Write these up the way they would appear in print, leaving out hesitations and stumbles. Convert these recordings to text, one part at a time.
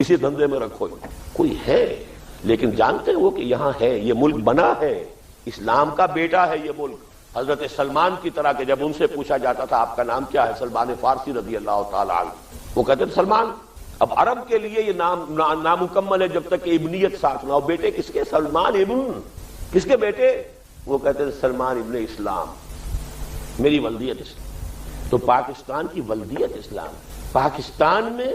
اسی دھندے میں رکھو. کوئی ہے لیکن جانتے ہو کہ یہاں ہے، یہ ملک بنا ہے، اسلام کا بیٹا ہے یہ ملک. حضرت سلمان کی طرح کہ جب ان سے پوچھا جاتا تھا آپ کا نام کیا ہے، سلمان فارسی رضی اللہ تعالی عنہ، وہ کہتے تھے سلمان. اب عرب کے لیے یہ نام نامکمل ہے جب تک کہ ابنیت ساتھ نہ ہو. بیٹے کس کے؟ سلمان ابن کس کے بیٹے؟ وہ کہتے تھے سلمان ابن اسلام، میری ولدیت اسلام. تو پاکستان کی ولدیت اسلام. پاکستان میں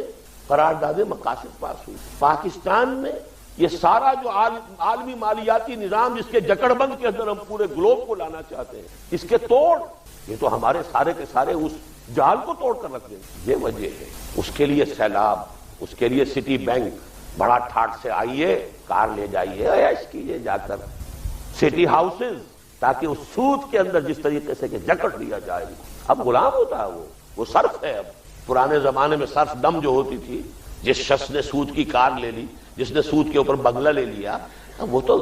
قرارداد مقاصد پاس ہوئی. پاکستان میں یہ سارا جو عالمی مالیاتی نظام جس کے جکڑ بند کے اندر ہم پورے گلوب کو لانا چاہتے ہیں، اس کے توڑ، یہ تو ہمارے سارے کے سارے اس جال کو توڑ کر رکھ دیں. یہ وجہ ہے. اس کے لیے سیلاب، اس کے لیے سٹی بینک، بڑا ٹھاٹ سے آئیے، کار لے جائیے، عیش کیجیے جا کر. سٹی ہاؤسز، تاکہ اس سود کے اندر جس طریقے سے کہ جکڑ لیا جائے. اب غلام ہوتا ہے وہ صرف ہے. اب پرانے زمانے میں صرف دم جو ہوتی تھی، جس شخص نے سود کی کار لے لی، جس نے سود کے اوپر بنگلہ لے لیا، وہ تو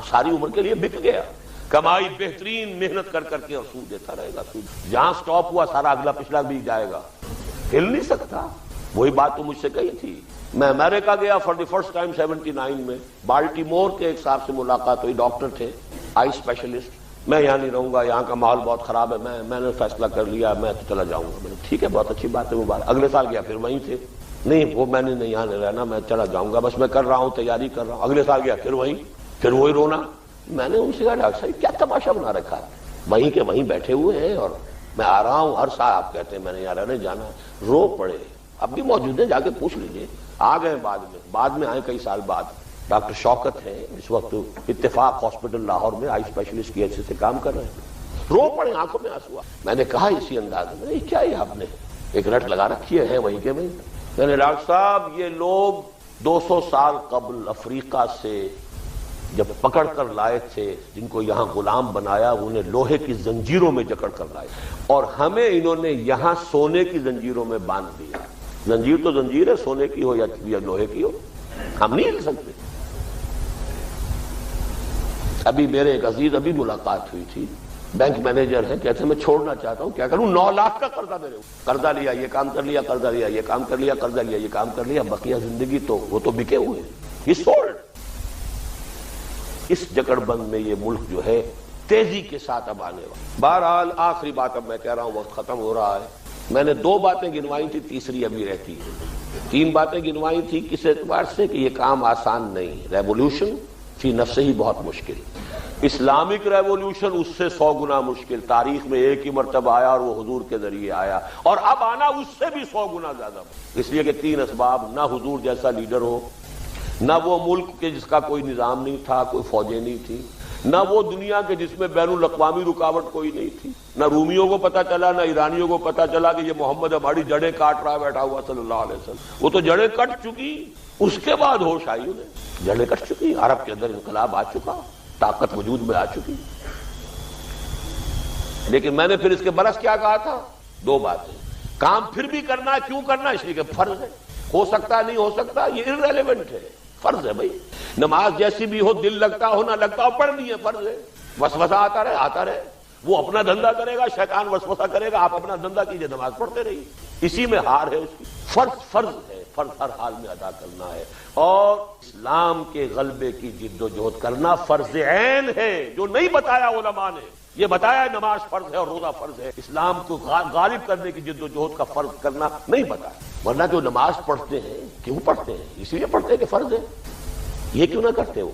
ساری عمر کے لیے بک گیا. کمائی بہترین محنت کر کر کے اور سود دیتا رہے گا. سود جہاں سٹاپ ہوا سارا اگلا پچھلا بھی جائے گا، ہل نہیں سکتا. وہی بات تو مجھ سے کہی تھی. میں امریکہ گیا فار دی فرسٹ ٹائم 79 میں. بالٹیمور کے ایک صاحب سے ملاقات ہوئی، ڈاکٹر تھے، آئی اسپیشلسٹ. میں یہاں نہیں رہوں گا، یہاں کا ماحول بہت خراب ہے، میں نے فیصلہ کر لیا، میں تو چلا جاؤں گا. میں نے ٹھیک ہے، بہت اچھی بات ہے. وہ بات اگلے سال گیا، پھر وہیں تھے. نہیں وہ میں نے نہیں یہاں نہیں رہنا، میں چلا جاؤں گا، بس میں کر رہا ہوں، تیاری کر رہا ہوں. اگلے سال گیا، پھر وہی رونا. میں نے ان سے کہا ڈاکٹر صاحب کیا تماشا بنا رکھا ہے، وہیں کے وہیں بیٹھے ہوئے ہیں اور میں آ رہا ہوں ہر سال، آپ کہتے ہیں میں نے یہاں رہنے جانا ہے. رو پڑے. اب بھی موجود ہیں، جا کے پوچھ لیجئے. آ گئے بعد میں آئے کئی سال بعد. ڈاکٹر شوکت ہیں اس وقت اتفاق ہاسپٹل لاہور میں آئی اسپیشلسٹ کی حیثیت سے کام کر رہے ہیں. رو پڑے، آنکھوں میں آنسو آ. میں نے کہا اسی انداز میں، کیا یہ آپ نے ایک رٹ لگا رکھی ہے وہیں کے وہیں. میں نے ڈاکٹر صاحب یہ لوگ 200 سال قبل افریقہ سے جب پکڑ کر لائے تھے، جن کو یہاں غلام بنایا، انہیں لوہے کی زنجیروں میں جکڑ کر لائے، اور ہمیں انہوں نے یہاں سونے کی زنجیروں میں باندھ دیا. زنجیر تو زنجیر ہے، سونے کی ہو یا لوہے کی ہو، ہم نہیں ہل سکتے. ابھی میرے ایک عزیز ابھی ملاقات ہوئی تھی، بینک مینیجر ہے، کہتے ہیں میں چھوڑنا چاہتا ہوں، کیا کروں؟ 9 لاکھ کا قرضہ میرے اوپر. قرضہ لیا، یہ کام کر لیا، قرضہ لیا، یہ کام کر لیا، قرضہ لیا، یہ کام کر لیا. بقیہ زندگی تو وہ تو بکے ہوئے ہیں. یہ سولڈ. اس جکڑ بند میں یہ ملک جو ہے تیزی کے ساتھ اب آنے والا. بہرحال آخری بات اب میں کہہ رہا ہوں، وقت ختم ہو رہا ہے. میں نے 2 باتیں گنوائی تھی، تیسری ابھی رہتی ہے. 3 باتیں گنوائی تھی کس اعتبار سے کہ یہ کام آسان نہیں. ریولوشن فی نفسہ ہی بہت مشکل، اسلامک ریولوشن اس سے 100 گنا مشکل. تاریخ میں ایک ہی مرتبہ آیا اور وہ حضور کے ذریعے آیا، اور اب آنا اس سے بھی 100 گنا زیادہ. اس لیے کہ 3 اسباب: نہ حضور جیسا لیڈر ہو، نہ وہ ملک کے جس کا کوئی نظام نہیں تھا، کوئی فوجیں نہیں تھی، نہ وہ دنیا کے جس میں بین الاقوامی رکاوٹ کوئی نہیں تھی. نہ رومیوں کو پتا چلا، نہ ایرانیوں کو پتا چلا کہ یہ محمد ہماری جڑیں کاٹ رہا بیٹھا ہوا صلی اللہ علیہ وسلم. وہ تو جڑیں کٹ چکی، اس کے بعد ہوش آئی انہیں. جڑیں کٹ چکی، عرب کے اندر انقلاب آ چکا، طاقت وجود میں آ چکی. لیکن میں نے پھر اس کے برعکس کیا کہا تھا؟ 2 باتیں. کام پھر بھی کرنا، کیوں کرنا؟ اس لیے کہ فرض ہے. ہو سکتا نہیں ہو سکتا یہ irrelevant ہے، فرض ہے. بھائی نماز جیسی بھی ہو، دل لگتا ہو نہ لگتا ہو، پڑھنی ہے، فرض ہے. وسوسہ آتا رہے، وہ اپنا دھندا کرے گا، شیطان وسوسہ کرے گا، آپ اپنا دھندا کیجئے، نماز پڑھتے رہیے. اسی میں ہار ہے اس کی. فرض ہے، فرض ہر حال میں ادا کرنا ہے. اور اسلام کے غلبے کی جد و جہد کرنا فرض عین ہے، جو نہیں بتایا علماء نے. یہ بتایا نماز فرض ہے اور روزہ فرض ہے، اسلام کو غالب کرنے کی جد و جہد کا فرض کرنا نہیں بتایا. ورنہ جو نماز پڑھتے ہیں کیوں پڑھتے ہیں؟ اس لیے پڑھتے ہیں کہ فرض ہے. یہ کیوں نہ کرتے ہو؟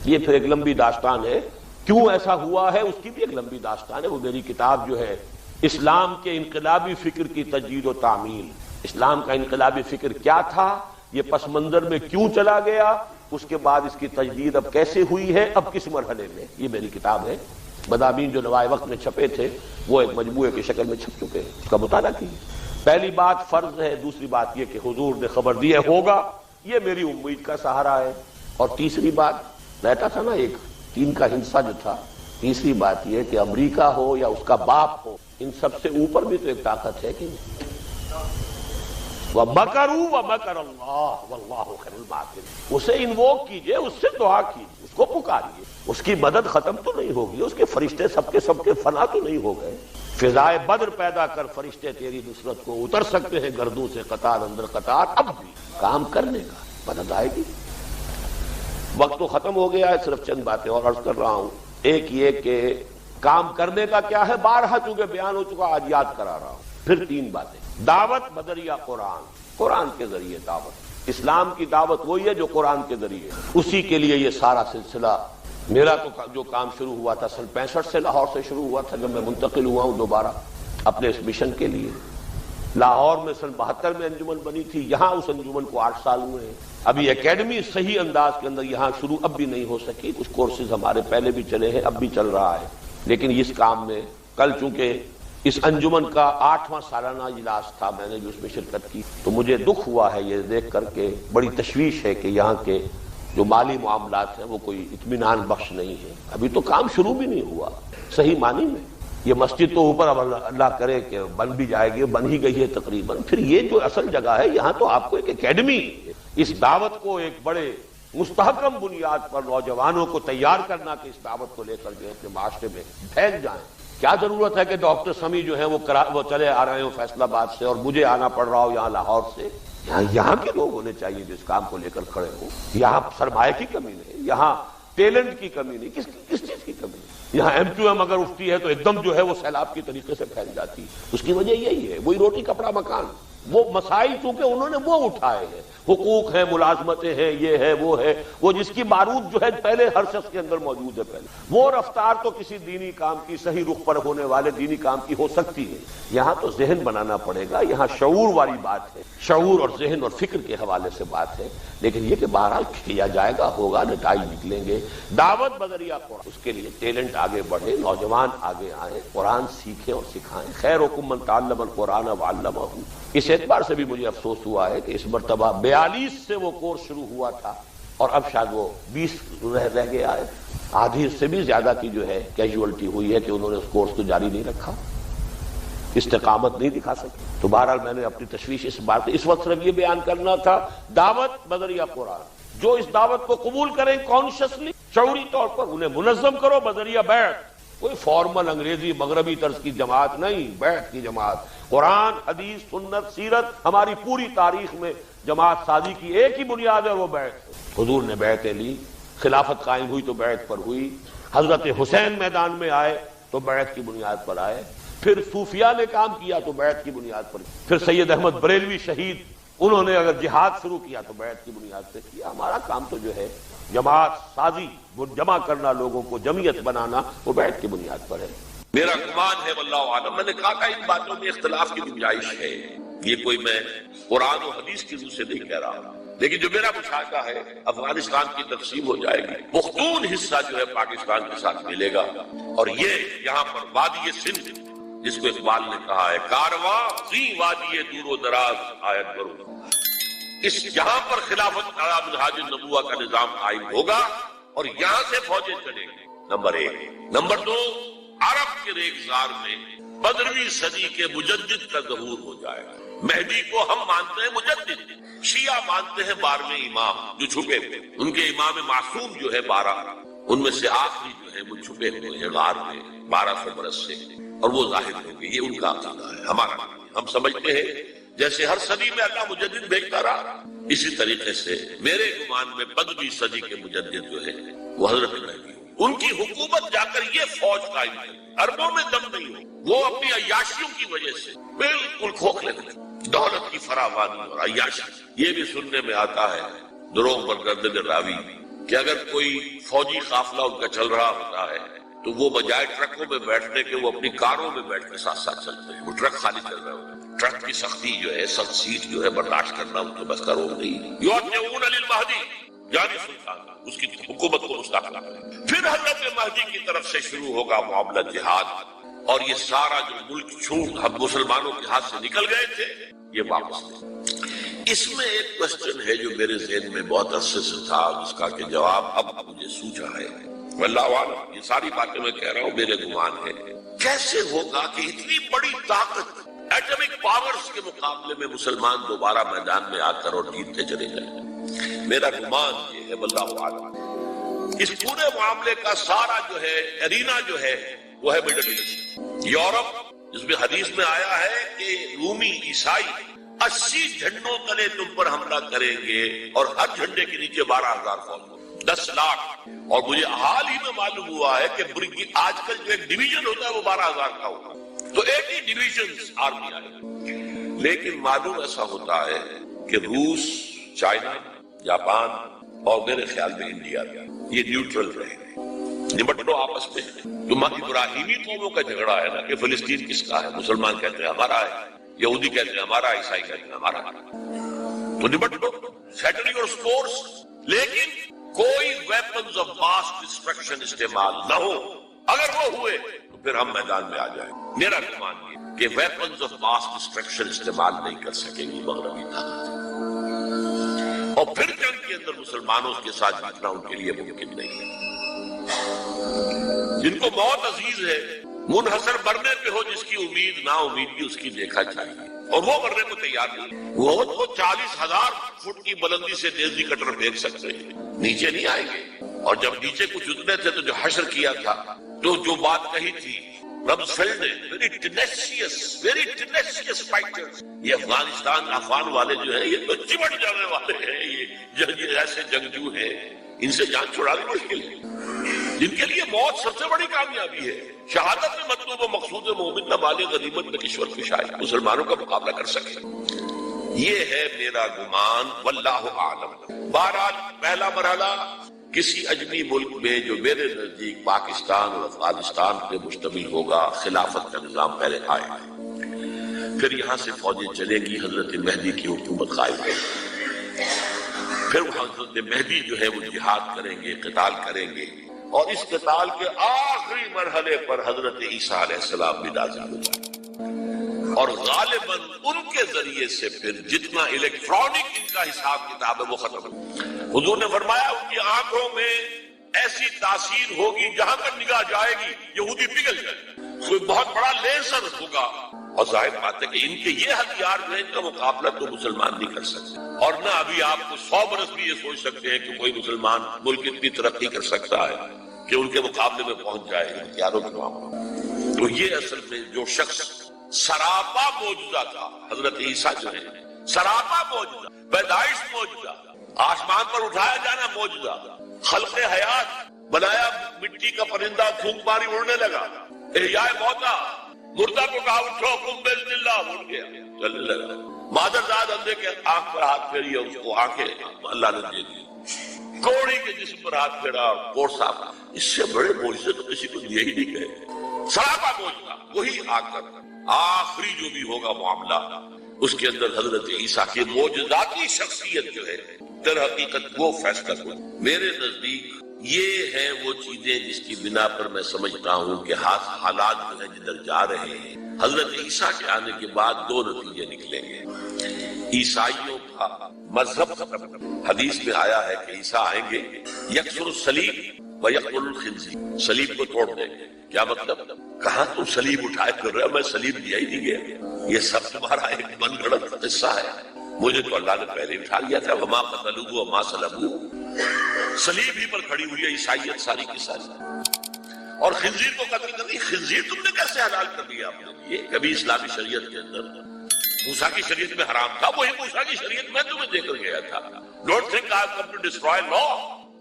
یہ پھر ایک لمبی داستان ہے، کیوں ایسا ہوا ہے اس کی بھی ایک لمبی داستان ہے. وہ میری کتاب جو ہے اسلام کے انقلابی فکر کی تجدید و تعمیل، اسلام کا انقلابی فکر کیا تھا، یہ پس منظر میں کیوں چلا گیا، اس کے بعد اس کی تجدید اب کیسے ہوئی ہے، اب کس مرحلے میں. یہ میری کتاب ہے. مضامین جو نوائے وقت میں چھپے تھے وہ ایک مجموعے کی شکل میں چھپ چکے ہیں، اس کا مطالعہ کیجیے. پہلی بات فرض ہے، دوسری بات یہ کہ حضور نے خبر دی ہے ہوگا، یہ میری امید کا سہارا ہے. اور تیسری بات رہتا تھا نا، ایک 3 کا ہندسہ جو تھا، تیسری بات یہ کہ امریکہ ہو یا اس کا باپ ہو، ان سب سے اوپر بھی تو ایک طاقت ہے کہ وَمَكَرُوا وَمَكَرَ اللَّهُ وَاللَّهُ خَيْرُ الْمَاكِرِينَ. اسے انووک کیجئے، اس سے دعا کیجئے، اس کو پکاریے. اس کی مدد ختم تو نہیں ہوگی، اس کے فرشتے سب کے فنا تو نہیں ہو گئے. فضائے بدر پیدا کر فرشتے تیری نصرت کو اتر سکتے ہیں گردوں سے قطار اندر قطار، اب بھی کام کرنے کا مدد آئے گی۔ وقت تو ختم ہو گیا ہے، صرف چند باتیں اور عرض کر رہا ہوں۔ ایک یہ کہ کام کرنے کا کیا ہے، بارہا چونکہ بیان ہو چکا، آج یاد کرا رہا ہوں۔ پھر تین باتیں، دعوت بدریہ قرآن، قرآن کے ذریعے دعوت، اسلام کی دعوت وہی ہے جو قرآن کے ذریعے، اسی کے لیے یہ سارا سلسلہ۔ میرا تو جو کام شروع ہوا تھا سن 65 سے، لاہور سے شروع ہوا تھا، جب میں منتقل ہوا ہوں دوبارہ اپنے اس مشن کے لیے۔ لاہور میں سن 72 میں انجمن بنی تھی، یہاں اس انجمن کو 8 سال ہوئے ہیں۔ ابھی اکیڈمی صحیح انداز کے اندر یہاں شروع اب بھی نہیں ہو سکی، کچھ کورسز ہمارے پہلے بھی چلے ہیں، اب بھی چل رہا ہے، لیکن اس کام میں کل چونکہ اس انجمن کا 8واں سالانہ اجلاس تھا، میں نے جو اس میں شرکت کی، تو مجھے دکھ ہوا ہے یہ دیکھ کر کے، بڑی تشویش ہے کہ یہاں کے جو مالی معاملات ہیں وہ کوئی اطمینان بخش نہیں ہے۔ ابھی تو کام شروع بھی نہیں ہوا صحیح معنی میں۔ یہ مسجد تو اوپر اب اللہ کرے کہ بن بھی جائے گی، بن ہی گئی ہے تقریباً۔ پھر یہ جو اصل جگہ ہے، یہاں تو آپ کو ایک اکیڈمی، اس دعوت کو ایک بڑے مستحکم بنیاد پر نوجوانوں کو تیار کرنا کہ اس دعوت کو لے کر کے اپنے معاشرے میں پھیل جائیں۔ کیا ضرورت ہے کہ ڈاکٹر سمیع جو ہیں وہ چلے آ رہے ہوں فیصل آباد سے اور مجھے آنا پڑ رہا ہو یہاں لاہور سے؟ یہاں کے لوگ ہونے چاہیے جو اس کام کو لے کر کھڑے ہوں۔ یہاں سرمایہ کی کمی نہیں، یہاں ٹیلنٹ کی کمی نہیں، کس چیز کی کمی نہیں؟ یہاں M2M اگر اٹھتی ہے تو ایک دم جو ہے وہ سیلاب کی طریقے سے پھیل جاتی ہے۔ اس کی وجہ یہی ہے، وہی روٹی کپڑا مکان، وہ مسائل چونکہ انہوں نے وہ اٹھائے ہیں، حقوق ہیں، ملازمتیں ہیں، یہ ہے وہ جس کی بارود جو ہے پہلے ہر شخص کے اندر موجود ہے پہلے، وہ رفتار تو کسی دینی کام کی، صحیح رخ پر ہونے والے دینی کام کی ہو سکتی ہے۔ یہاں تو ذہن بنانا پڑے گا، یہاں شعور والی بات ہے، شعور اور ذہن اور فکر کے حوالے سے بات ہے، لیکن یہ کہ بہرحال کیا جائے گا، ہوگا، نتائج نکلیں گے۔ دعوت بدریہ قرآن، اس کے لیے ٹیلنٹ آگے بڑھے، نوجوان آگے آئیں، قرآن سیکھیں اور سکھائیں۔ خیرکم من تعلم القرآن وعلمہ۔ اس اعتبار سے بھی مجھے افسوس ہوا ہے کہ اس مرتبہ 42 سے وہ کورس شروع ہوا تھا اور اب شاید وہ 20 رہ گیا ہے، آدھی سے بھی زیادہ کی جو ہے کیجولٹی ہوئی ہے کہ انہوں نے اس کورس کو جاری نہیں رکھا، استقامت نہیں دکھا سکے۔ تو بہرحال میں نے اپنی تشویش اس بات اس وقت صرف یہ بیان کرنا تھا، دعوت بدریہ قرآن، جو اس دعوت کو قبول کریں کانشیسلی، شعوری طور پر انہیں منظم کرو بدریہ بیعت، کوئی فارمل انگریزی مغربی طرز کی جماعت نہیں، بیعت کی جماعت۔ قرآن، حدیث، سنت، سیرت، ہماری پوری تاریخ میں جماعت سازی کی ایک ہی بنیاد ہے، وہ بیعت۔ حضور نے بیعتیں لی، خلافت قائم ہوئی تو بیعت پر ہوئی، حضرت حسین میدان میں آئے تو بیعت کی بنیاد پر آئے، پھر صوفیاء نے کام کیا تو بیعت کی بنیاد پر، پھر سید احمد بریلوی شہید، انہوں نے اگر جہاد شروع کیا تو بیعت کی بنیاد پہ کیا۔ ہمارا کام تو جو ہے جماعت سازی، وہ جمع کرنا، لوگوں کو جمعیت بنانا، وہ بیعت کی بنیاد پر ہے۔ میرا گمان ہے واللہ عالم، میں نے کہا تھا ان باتوں میں اختلاف کی گنجائش ہے، یہ کوئی میں قرآن و حدیث کی روح سے نہیں کہہ رہا، لیکن جو میرا مشاہدہ ہے افغانستان کی تقسیم ہو جائے گی، پختون حصہ جو ہے پاکستان کے ساتھ ملے گا، اور یہ یہاں پر وادی سندھ، جس کو اقبال نے کہا ہے کارواں زی وادی دور و دراز آیت برو، اس یہاں پر خلافت علی منہاج النبوہ کا نظام قائم ہوگا اور یہاں سے فوجیں چلیں گی، نمبر 1۔ نمبر 2، عرب کے ریگزار میں 15ویں صدی کے مجدد کا ظہور ہو جائے گا۔ مہدی کو ہم مانتے ہیں مجدد، شیعہ مانتے ہیں 12ویں امام جو چھپے ہوئے، ان کے امام معصوم جو ہے 12، ان میں سے آخری جو ہے وہ چھپے ہوئے ہیں غار میں 1200 برس سے، اور وہ ظاہر ہوں گے۔ یہ ان کا عقیدہ ہے، ہمارا ہم سمجھتے ہیں جیسے ہر صدی میں اللہ مجدد بھیجتا رہا، اسی طریقے سے میرے گمان میں 15ویں صدی کے مجدد جو ہے وہ حضرت مہدی، ان کی حکومت جا کر یہ فوج قائم ہے، اربوں میں دم نہیں ہو، وہ اپنی عیاشیوں کی وجہ سے بالکل کھوکھلے تھے، دولت کی فراوانی اور عیاشی۔ یہ بھی سننے میں آتا ہے دروغ پر گردن راوی کہ اگر کوئی فوجی قافلہ ان کا چل رہا ہوتا ہے تو وہ بجائے ٹرکوں میں بیٹھنے کے وہ اپنی کاروں میں بیٹھ کے ساتھ ساتھ چلتے ہیں، وہ ٹرک خالی چل رہے ہوتے ہیں۔ ٹرک کی سختی جو ہے، سخت سیٹ جو ہے برداشت کرنا ان کے بس کا روگ نہیں۔ یعطون للمہدی، یعنی سلطان اس کی حکومت کو مستحکم کرے۔ پھر حضرت مہدی کی طرف سے شروع ہوگا معاملہ جہاد، اور یہ سارا جو ملک چھوٹ ہم مسلمانوں کے ہاتھ سے نکل گئے تھے یہ واپس لے۔ اس میں ایک کوشچن ہے جو میرے ذہن میں بہت عرصے سے تھا، جس کا کہ جواب اب مجھے سوچا ہے، واللہ عالم، یہ ساری باتیں میں کہہ رہا ہوں میرے گمان ہے، کیسے ہوگا کہ اتنی بڑی طاقت ایٹمک پاورز کے مقابلے میں مسلمان دوبارہ میدان میں آ کر اور جیتتے چلے جائیں۔ میرا گمان یہ ہے واللہ عالم، اس پورے معاملے کا سارا جو ہے ارینا جو ہے وہ ہے مڈل ایسٹ، یورپ جس میں حدیث میں آیا ہے کہ رومی عیسائی 80 جھنڈوں تلے تم پر حملہ کریں گے اور ہر جھنڈے کے نیچے 12,000 فوج، 10 لاکھ. اور مجھے حال ہی میں معلوم ہوا ہے کہ آج کل جو ایک ڈویژن ہوتا ہے وہ 12,000 کا ہوگا، تو 80 ڈویژن آرمی آئے. لیکن معلوم ایسا ہوتا ہے کہ روس، چائنا، جاپان اور میرے خیال میں انڈیا یہ نیوٹرل رہے گا، نمٹ لو آپس میں. جو ابراہیمی قوموں کا جھگڑا ہے نا کہ فلسطین کس کا ہے، مسلمان کہتے ہیں ہمارا ہے، یہودی کہتے ہیں ہمارا، عیسائی کہتے ہیں ہمارا، تو نمٹ لو، سیٹل یور اسکورز. لیکن کوئی ویپنز آف ماس ڈسٹرکشن استعمال نہ ہو. اگر وہ ہوئے تو پھر ہم میدان میں آ جائیں. میرا گمان یہ کہ ویپنز آف ماس ڈسٹرکشن استعمال نہیں کر سکیں گی مغربی طاقت، اور پھر جنگ کے اندر مسلمانوں کے ساتھ جیتنا ان کے لیے ممکن نہیں ہے. جن کو موت عزیز ہے منحصر مرنے پہ ہو، جس کی امید نا امیدگی اس کی دیکھا چاہیے، اور وہ مرنے کو تیار نہیں. وہ 40,000 فٹ کی بلندی سے دیسی کٹر پھینک سکتے ہیں، نیچے نہیں آئیں گے. اور جب نیچے کچھ اتنے تھے تو جو حشر کیا تھا، جو بات کہی تھی رمزفیلڈ نے، ویری ٹینیشیس فائٹرز. یہ افغان والے جو ہیں یہ تو چمٹ جانے والے ہیں، یہ ایسے جنگجو ہیں، ان سے جان چھڑانی مشکل ہے، جن کے لیے موت سب سے بڑی کامیابی ہے. شہادت میں مطلوب و مقصود مومن نہ مال غنیمت میں کشور کشائے، مسلمانوں کا مقابلہ کر سکے. یہ ہے میرا گمان، واللہ اعلم. بہرحال پہلا مرحلہ کسی اجمی ملک میں جو میرے نزدیک پاکستان اور افغانستان پہ مشتمل ہوگا، خلافت کا نظام پہلے آئے گا، پھر یہاں سے فوجیں چلیں گی، حضرت مہدی کی حکومت قائم ہوگی، پھر حضرت مہدی جو ہے وہ جہاد کریں گے، قتال کریں گے، اور اس قتال کے آخری مرحلے پر حضرت عیسیٰ علیہ السلام بھی نازل ہو جائیں گے، اور غالباً ان کے ذریعے سے پھر جتنا الیکٹرانک ان کا حساب کتاب ہے وہ ختم ہوگا. حضور نے فرمایا ان کی آنکھوں میں ایسی تاثیر ہوگی جہاں پر نگاہ جائے گی یہودی پگھل جائے گا، کوئی بہت بڑا لیزر ہوگا. اور ظاہر بات ہے کہ ان کے یہ ہتھیار جو ہے ان کا مقابلہ تو مسلمان نہیں کر سکتے، اور نہ ابھی آپ کو 100 برس بھی یہ سوچ سکتے ہیں کہ کوئی مسلمان ملک اتنی ترقی کر سکتا ہے کہ ان کے مقابلے میں پہنچ جائے ہتھیاروں کے معاملے. تو یہ اصل میں جو شخص سراپا معجزہ تھا، حضرت عیسیٰ جو ہے سراپا معجزہ، پیدائش معجزہ، آسمان پر اٹھایا جانا معجزہ، خلق حیات، بنایا مٹی کا پرندہ، پھونک ماری اڑنے لگا، احیاء موتا، مردہ کو کہا اٹھو قم باذن اللہ، اٹھ گیا چلنے لگا. مادرزاد اندھے کے آنکھ پر ہاتھ پھیری اور اس کو آنکھیں اللہ نے دے دی، کوڑی کے جسم پر ہاتھ پھیرا، کوڑ صاف. اس سے بڑے معجزے تو کسی کو دیے ہی نہیں گئے. سراپا معجزہ وہی آ کر آخری جو بھی ہوگا معاملہ، اس کے اندر حضرت عیسیٰ کی معجزاتی شخصیت جو ہے در حقیقت وہ فیصلہ کو. میرے نزدیک یہ ہیں وہ چیزیں جس کی بنا پر میں سمجھتا ہوں کہ حالات جو ہے جدھر جا رہے ہیں. حضرت عیسیٰ کے آنے کے بعد 2 نتیجے نکلیں گے. عیسائیوں کا مذہب ختم. حدیث میں آیا ہے کہ عیسیٰ آئیں گے، یکسر الصلیب و یقتل الخنزیر، صلیب کو توڑ دیں گے. کیا مطلب؟ کہاں تم صلیب اٹھائے پھر رہے ہو؟ میں صلیب دیا ہی نہیں گیا، یہ سب تمہارا ایک من گھڑت قصہ ہے، مجھے تو اللہ نے پہلے اٹھا لیا تھا. وما قتلوه وما صلبوه، صلیب ہی پر کھڑی ہوئی ہے عیسائیت ساری کی ساری. اور خنزیر کو قتل کر دی. خنزیر تم نے کیسے حلال کر دیا اپنے لیے؟ کبھی اسلامی شریعت کے اندر موسیٰ کی شریعت میں حرام تھا، وہی موسیٰ کی شریعت میں تمہیں دے کر گیا تھا. Don't think I have come to destroy law,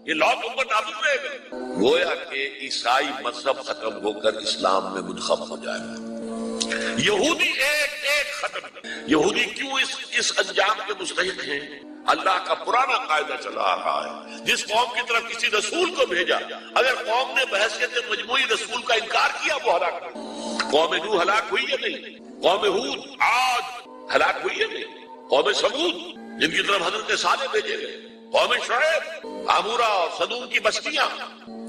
یہ لا تم پر نافذ رہے گا. گویا کہ عیسائی مذہب ختم ہو کر اسلام میں منتخب ہو جائے گا. یہودی ایک ختم. یہودی کیوں اس انجام کے مستحق ہیں؟ اللہ کا پرانا قاعدہ چلا آ رہا ہے، جس قوم کی طرف کسی رسول کو بھیجا، اگر قوم نے بحیثیت مجموعی رسول کا انکار کیا وہ ہلاک ہوئی. قوم نوح ہلاک ہوئی یا نہیں؟ قوم ہود، عاد ہلاک ہوئی یا نہیں؟ قوم سمود جن کی طرف حضرت صالح بھیجے گئے، قوم شعیب، عامورہ اور صدوم کی بستیاں،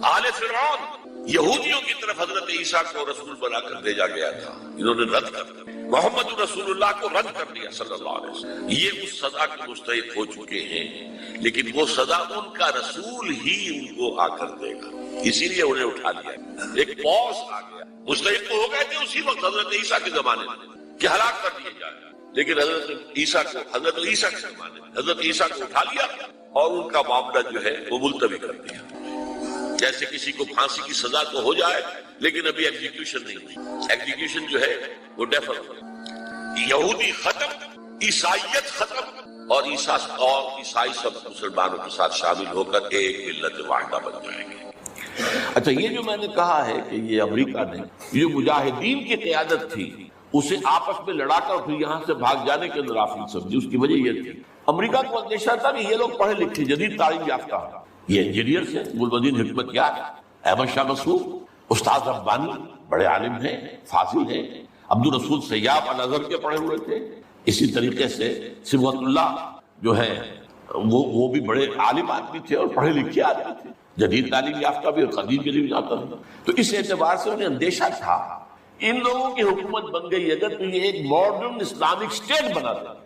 آل فرعون. یہودیوں کی طرف حضرت عیسیٰ کو رسول بنا کر بھیجا گیا تھا، انہوں نے رد کر دیا. محمد رسول اللہ کو رد کر دیا صلی اللہ علیہ وسلم. یہ اس سزا کے مستحق ہو چکے ہیں، لیکن وہ سزا ان کا رسول ہی ان کو آ کر دے گا، اسی لیے انہیں اٹھا لیا. ایک پوز آ گیا. مستحق تو ہو گئے تھے اسی وقت حضرت عیسیٰ کے زمانے میں کہ ہلاک کر دیے جائے، لیکن حضرت عیسیٰ کے زمانے میں حضرت عیسیٰ کو اٹھا لیا اور ان کا معاملہ جو ہے وہ ملتوی کر دیا. جیسے کسی کو پھانسی کی سزا تو ہو جائے لیکن ابھی ایگزیکیوشن نہیں ہوئی. ایگزیکیوشن جو ہے وہ ڈیفر ہوئی. یہودی ختم، عیسائیت ختم، اور عیسائی سب مسلمانوں کے ساتھ شامل ہو کر ایک ملت واحدہ بن جائیں گے. اچھا، یہ جو میں نے کہا ہے کہ یہ امریکہ نے جو مجاہدین کی قیادت تھی اسے آپس میں لڑا کر پھر یہاں سے بھاگ جانے کے اندر غافل سمجھی. اس کی وجہ یہ تھی امریکہ کو اندیشہ تھا کہ یہ لوگ پڑھے لکھے جدید تعلیم یافتہ، یہ انجینئرز ہیں، گلبدین حکمتیار، احمد شاہ مسعود، استاد ربانی بڑے عالم ہیں، فاضل ہیں، عبدالرسول سیاب الازہر کے پڑھے ہوئے تھے. اسی طریقے سے صبغت اللہ جو ہے وہ بھی بڑے عالم آدمی تھے اور پڑھے لکھے آدمی تھے، جدید تعلیم یافتہ بھی اور قدیم تعلیم یافتہ بھی. تو اس اعتبار سے انہیں اندیشہ تھا ان لوگوں کی حکومت بن گئی اگر تو یہ ایک ماڈرن اسلامک اسٹیٹ بنا دے.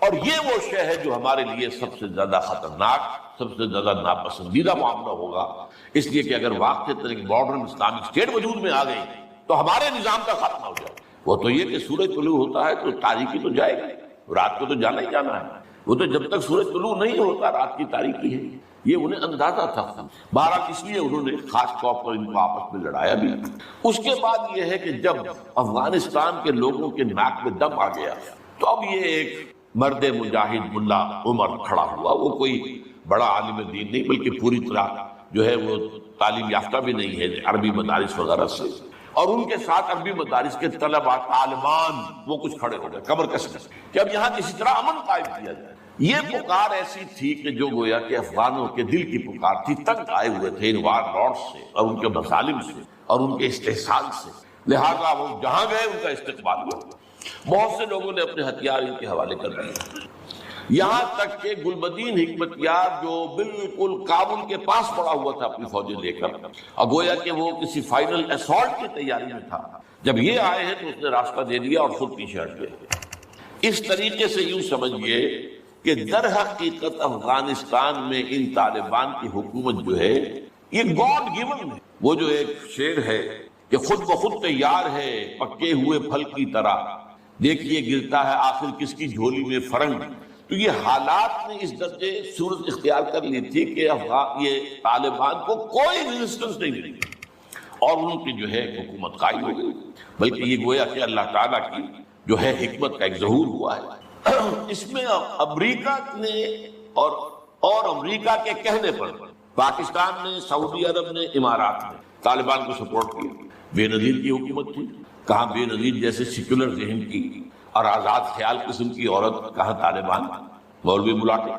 اور یہ وہ شے ہے جو ہمارے لیے سب سے زیادہ خطرناک، سب سے زیادہ ناپسندیدہ معاملہ ہوگا، اس لیے کہ اگر واقعی ایک ماڈرن اسلامک اسٹیٹ وجود میں آ گئی تو ہمارے نظام کا خاتمہ ہو جائے. وہ تو یہ کہ سورج طلوع ہوتا ہے تو تاریکی تو جائے گا، رات کو تو جانا ہی جانا ہے. وہ تو جب تک سورج طلوع نہیں ہوتا رات کی تاریکی ہے، یہ انہیں اندازہ تھا. بہرحال اس لیے انہوں نے خاص طور پر ان کو آپس میں لڑایا بھی. اس کے بعد یہ ہے کہ جب افغانستان کے لوگوں کے ناک میں دم آ گیا تو اب یہ ایک مرد مجاہد ملا عمر کھڑا ہوا. وہ کوئی بڑا عالم دین نہیں بلکہ پوری طرح جو ہے وہ تعلیم یافتہ بھی نہیں ہے عربی مدارس وغیرہ سے، اور ان کے ساتھ عربی مدارس کے طلباء طالبان وہ کچھ کھڑے ہو گئے کمر کس کہ اب یہاں کسی طرح امن قائم کیا جائے. یہ پکار ایسی تھی کہ جو گویا کہ افغانوں کے دل کی پکار تھی. تنگ آئے ہوئے تھے ان وار لارڈ سے اور ان کے مظالم سے اور ان کے استحصال سے، لہذا وہ جہاں گئے ان کا استقبال ہوا. بہت سے لوگوں نے اپنے ہتھیار ان کے حوالے کر دیے، یہاں تک کہ گلبدین حکمتیار جو بالکل کابل کے پاس پڑا ہوا تھا اپنی فوجیں لے کر، اور گویا کہ وہ کسی فائنل اسالٹ کی تیاری میں تھا، جب یہ آئے ہیں تو اس نے راستہ دے دیا اور خود پیچھے ہٹ گئے. اس طریقے سے یوں سمجھیے کہ در حقیقت افغانستان میں ان طالبان کی حکومت جو ہے یہ گاڈ گیون ہے. وہ جو ایک شعر ہے کہ خود بخود تیار ہے پکے ہوئے پھل کی طرح، دیکھیے گرتا ہے آخر کس کی جھولی میں فرنگ. تو یہ حالات نے اس درجے صورت اختیار کر لی تھی کہ یہ طالبان کو کوئی ریزسٹنس نہیں ملی اور ان کی جو ہے حکومت قائم ہو گئی. بلکہ یہ گویا کہ اللہ تعالیٰ کی جو ہے حکمت کا ایک ظہور ہوا ہے. اس میں امریکہ نے اور امریکہ کے کہنے پر پاکستان نے، سعودی عرب نے، امارات نے طالبان کو سپورٹ کیا. بے نظیر کی حکومت تھی، کہاں بے نظیر جیسے سیکولر ذہن کی اور آزاد خیال قسم کی عورت، کہاں طالبان مولوی ملاٹے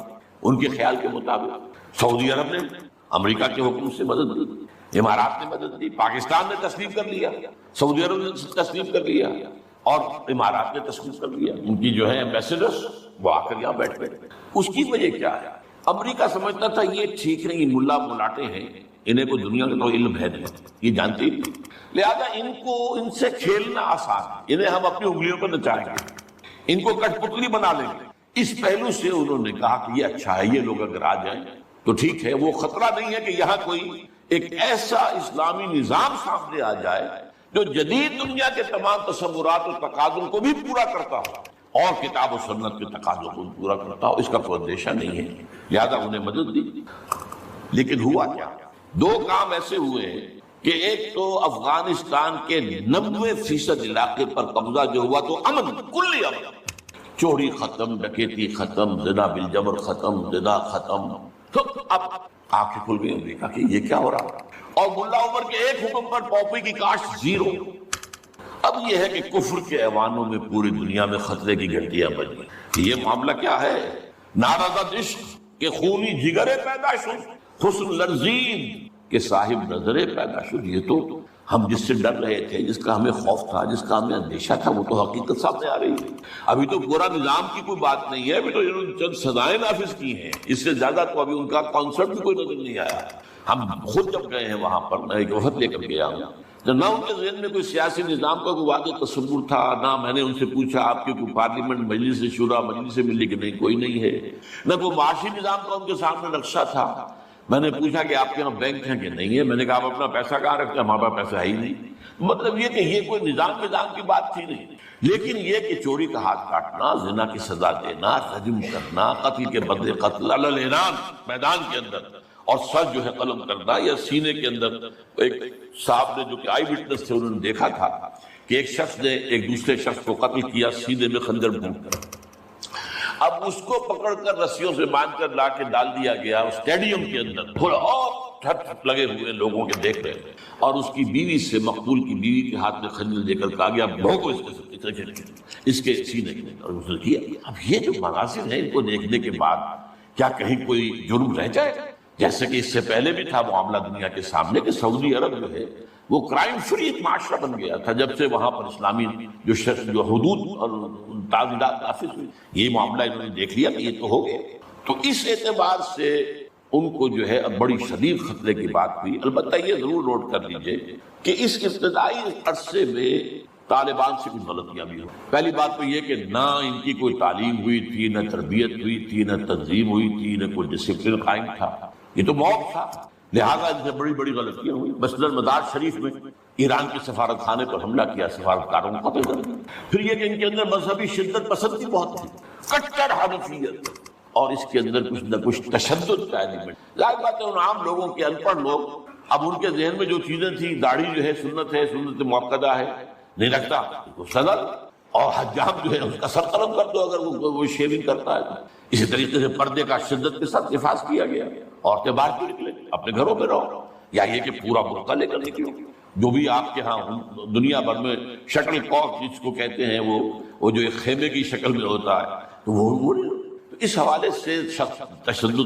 ان کے خیال کے مطابق. سعودی عرب نے امریکہ کے حکم سے مدد دی، امارات نے مدد دی، پاکستان نے تسلیم کر لیا، سعودی عرب نے تسلیم کر لیا اور امارات نے تسلیم کر لیا. ان کی جو ہے ایمبیسڈرز وہ آ کر یہاں بیٹھ گئے. اس کی وجہ کیا ہے؟ امریکہ سمجھتا تھا یہ ٹھیک نہیں، یہ ملا ملاٹے ہیں، انہیں کو دنیا کا کوئی علم ہے نہیں، یہ جانتے ہی نہیں، لہذا ان سے کھیلنا آسان ہے، انہیں ہم اپنی انگلیوں پر نچائیں گے، ان کو کٹ پتلی بنا لیں گے. اس پہلو سے انہوں نے کہا کہ یہ اچھا ہے، یہ لوگ اگر آ جائیں تو ٹھیک ہے. وہ خطرہ نہیں ہے کہ یہاں کوئی ایک ایسا اسلامی نظام سامنے آ جائے جو جدید دنیا کے تمام تصورات و تقاضوں کو بھی پورا کرتا ہو اور کتاب و سنت کے تقاضوں کو پورا کرتا ہو. اس کا کوئی اندیشہ نہیں ہے، لہذا انہیں مدد دی. لیکن ہوا کیا؟ دو کام ایسے ہوئے ہیں کہ ایک تو افغانستان کے 90% علاقے پر قبضہ جو ہوا تو امن، کلی امن، چوری ختم، ڈکیتی ختم، زنا بالجبر ختم، زنا ختم. تو اب آنکھیں کھل گئی امریکہ کی یہ کیا ہو رہا، اور ملا عمر کے ایک حکم پر پاپی کی کاشت زیرو. اب یہ ہے کہ کفر کے ایوانوں میں پوری دنیا میں خطرے کی گھنٹیاں بج گئی. یہ معاملہ کیا ہے؟ نارضت عشق کے خونی جگرے پیدا شد، حسن لرزید کے صاحب نظرے پیدا شد. یہ تو ہم جس سے ڈر رہے تھے، جس کا ہمیں خوف تھا، جس کا ہمیں اندیشہ تھا، وہ تو حقیقت سامنے آ رہی ہے. ابھی تو پورا نظام کی کوئی بات نہیں ہے، ابھی تو انہوں نے چند سزائیں نافذ کی ہیں، اس سے زیادہ تو ابھی ان کا کانسیپٹ بھی کوئی نظر نہیں آیا. ہم خود جب گئے ہیں وہاں پر، میں ایک وفد لے کر گیا ہوں، تو نہ ان کے ذہن میں کوئی سیاسی نظام کا کوئی واضح تصور تھا، نہ میں نے ان سے پوچھا آپ کی کوئی پارلیمنٹ مجلس شورا مجلس ملی کہ نہیں کوئی نہیں ہے، نہ کوئی معاشی نظام کا ان کے سامنے نقشہ تھا. میں نے پوچھا کہ آپ کے یہاں بینک ہیں کہ نہیں ہے، میں نے کہا آپ اپنا پیسہ کہاں رکھتے ہیں، ہمارے پاس پیسہ ہے ہی نہیں. مطلب یہ کہ یہ کوئی نظام کی بات تھی نہیں. لیکن یہ کہ چوری کا ہاتھ کاٹنا، زنا کی سزا دینا، رجم کرنا، قتل کے بدلے قتل، اعلان میدان کے اندر، اور سر جو ہے قلم کرنا یا سینے کے اندر. ایک صاحب نے جو کہ آئی وٹنس تھے انہوں نے دیکھا تھا کہ ایک شخص نے ایک دوسرے شخص کو قتل کیا سینے میں خنجر بھونک کر. اب اس کو پکڑ کر رسیوں سے باندھ کر لا کے ڈال دیا گیا اسٹیڈیم کے اندر. تھوڑا اور ٹھٹ لگے ہوئے لوگوں کے دیکھ رہے ہیں. اور اس کی بیوی سے, مقتول کی بیوی کے ہاتھ میں خنجر دے کر کہا گیا بھونکو اس کے سینے کے. اور اس نے کیا. اب یہ جو مناظر ہیں ان کو دیکھنے کے بعد کیا کہیں کوئی جرم رہ جائے؟ جیسے کہ اس سے پہلے بھی تھا معاملہ دنیا کے سامنے کہ سعودی عرب جو ہے وہ کرائم فری ایک معاشرہ بن گیا تھا جب سے وہاں پر اسلامی جو حدود اور تعزیرات نافذ ہوئی. یہ معاملہ انہوں نے دیکھ لیا کہ یہ تو ہو گیا. تو اس اعتبار سے ان کو جو ہے اب بڑی شدید خطرے کی بات ہوئی. البتہ یہ ضرور نوٹ کر لیجئے کہ اس ابتدائی عرصے میں طالبان سے کچھ غلطیاں بھی ہوئی. پہلی بات تو یہ کہ نہ ان کی کوئی تعلیم ہوئی تھی, نہ تربیت ہوئی تھی, نہ تنظیم ہوئی تھی, نہ کوئی ڈسپلن قائم تھا. یہ تو موت تھا. لہٰذا ان سے بڑی بڑی غلطیاں ہوئی. مثلاً مزار شریف میں ایران کے سفارت خانے پر حملہ کیا, سفارتکاروں کو قتل کر دیا. پھر یہ کہ ان کے اندر مذہبی شدت پسندی بہت تھی, کٹر حنفیت, اور اس کے اندر کچھ نہ کچھ تشدد کا ایلیمنٹ. ظاہر بات ہے ان عام لوگوں کے, ان پڑھ لوگ, اب ان کے ذہن میں جو چیزیں تھیں, داڑھی جو ہے سنت موقدہ ہے, نہیں رکھتا تو سزا, اور حجام جو ہے اس کا سر قلم کر دو اگر وہ شیونگ کرتا ہے. اسی طریقے سے پردے کا شدت کے ساتھ حفاظ کیا گیا. عورتیں باہر کیوں نکلے, اپنے گھروں میں رہو, یا یہ کہ پورا برقع لے کر نکلو. جو بھی آپ کے ہاں دنیا بھر میں شٹل کاک جس کو کہتے ہیں وہ جو ایک خیمے کی شکل میں ہوتا ہے, تو وہ اس حوالے سے شخص تشدد